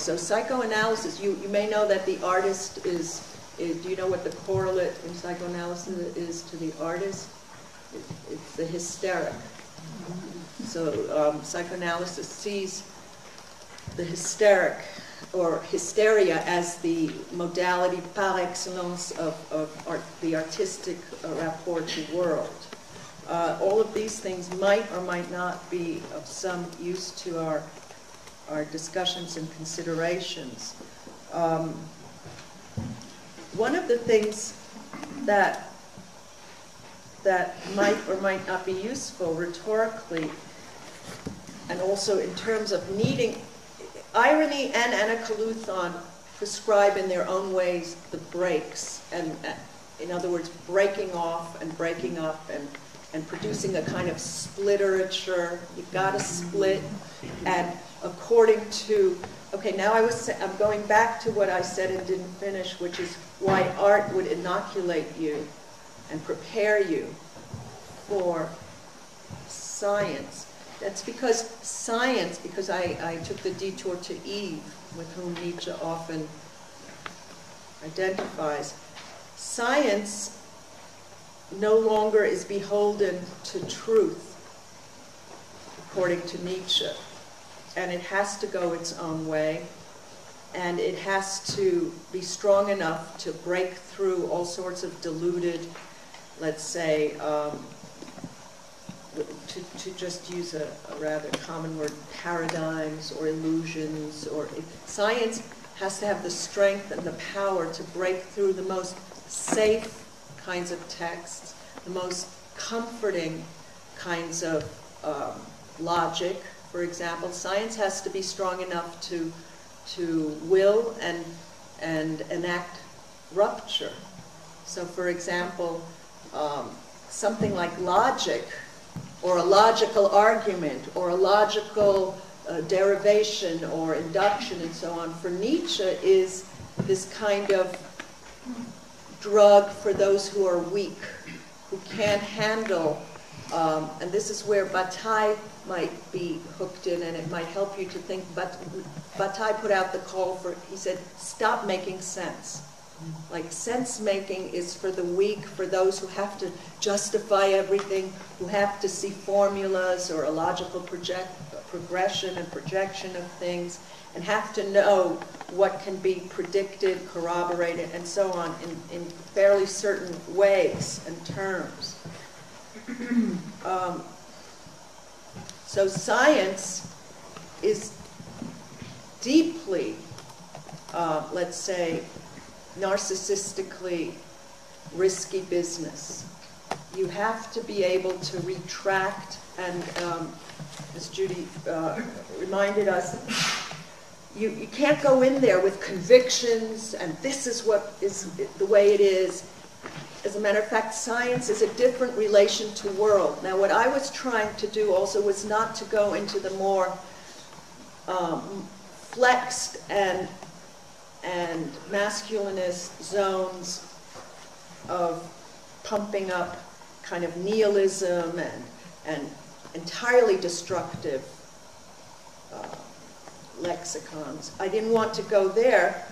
So psychoanalysis, you may know that the artist is, do you know what the correlate in psychoanalysis is to the artist? It's the hysteric. So psychoanalysis sees the hysteric or hysteria as the modality par excellence of the artistic rapport to world. All of these things might or might not be of some use to our discussions and considerations. One of the things that might or might not be useful rhetorically, and also in terms of needing, irony and anakoluthon prescribe in their own ways the breaks, and in other words, breaking off and breaking up and producing a kind of splitterature. You've got to split, and according to, okay, now I'm going back to what I said and didn't finish, which is why art would inoculate you and prepare you for science. That's because science, because I took the detour to Eve, with whom Nietzsche often identifies. Science no longer is beholden to truth, according to Nietzsche. And it has to go its own way. And it has to be strong enough to break through all sorts of diluted, let's say, to just use a rather common word, paradigms or illusions. Science has to have the strength and the power to break through the most safe kinds of texts, the most comforting kinds of logic, for example. Science has to be strong enough to will and enact rupture. So, for example, something like logic, or a logical argument, or a logical derivation, or induction, and so on, for Nietzsche is this kind of drug for those who are weak, who can't handle, and this is where Bataille might be hooked in, and it might help you to think, but Bataille put out the call for, he said, stop making sense. Like, sense-making is for the weak, for those who have to justify everything, who have to see formulas or a logical progression and projection of things, and have to know what can be predicted, corroborated, and so on in fairly certain ways and terms. So science is deeply, let's say, narcissistically risky business. You have to be able to retract, and as Judy reminded us, you can't go in there with convictions and this is what is the way it is. As a matter of fact, science is a different relation to world. Now, what I was trying to do also was not to go into the more flexed and masculinist zones of pumping up kind of nihilism and entirely destructive lexicons. I didn't want to go there.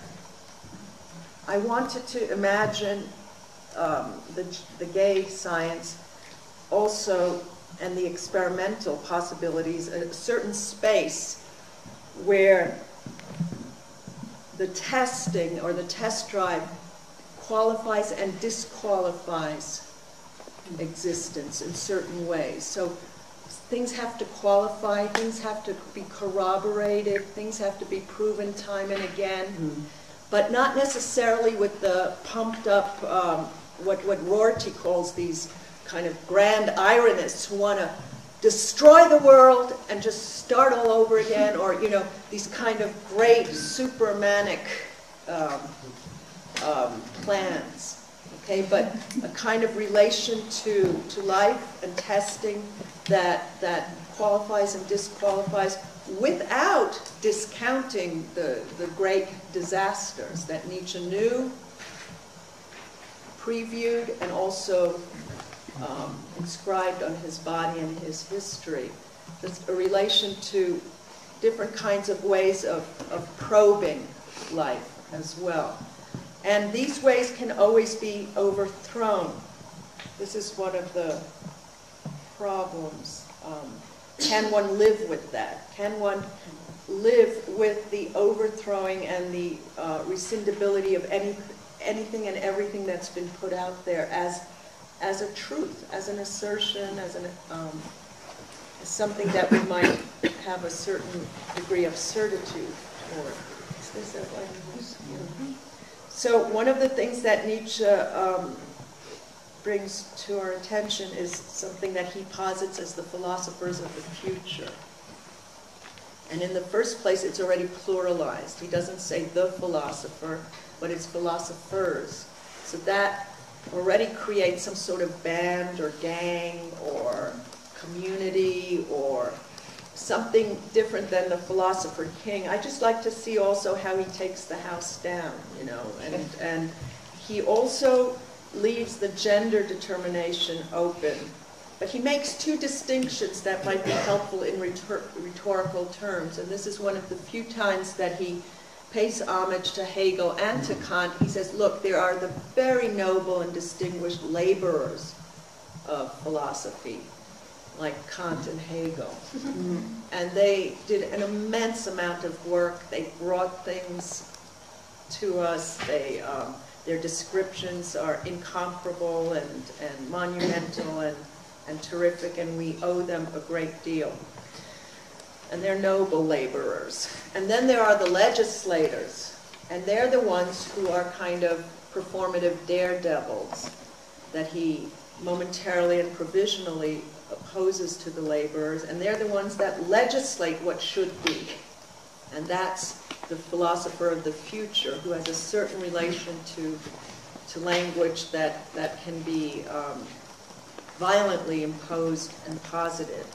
I wanted to imagine the gay science also, and the experimental possibilities, a certain space where the testing or the test drive qualifies and disqualifies existence in certain ways. So things have to qualify, things have to be corroborated, things have to be proven time and again, but not necessarily with the pumped up, what Rorty calls these kind of grand ironists who want to destroy the world and just start all over again, or, you know, these kind of great supermanic plans, okay, but a kind of relation to life and testing that qualifies and disqualifies without discounting the great disasters that Nietzsche knew, previewed, and also inscribed on his body and his history. There's a relation to different kinds of ways of probing life as well. And these ways can always be overthrown. This is one of the problems. Can one live with that? Can one live with the overthrowing and the rescindability of anything and everything that's been put out there as a truth, as an assertion, as something that we might have a certain degree of certitude toward? Is this that way? So one of the things that Nietzsche brings to our attention is something that he posits as the philosophers of the future. And in the first place, it's already pluralized. He doesn't say the philosopher, but it's philosophers. So that already creates some sort of band or gang or community or something different than the philosopher king. I just like to see also how he takes the house down, you know, and he also leaves the gender determination open. But he makes two distinctions that might be helpful in rhetorical terms, and this is one of the few times that he pays homage to Hegel and to Kant. He says, look, there are the very noble and distinguished laborers of philosophy, like Kant and Hegel. And they did an immense amount of work. They brought things to us. Their descriptions are incomparable and monumental and terrific, and we owe them a great deal. And they're noble laborers. And then there are the legislators, and they're the ones who are kind of performative daredevils that he momentarily and provisionally opposes to the laborers, and they're the ones that legislate what should be. And that's the philosopher of the future, who has a certain relation to language that can be violently imposed and posited.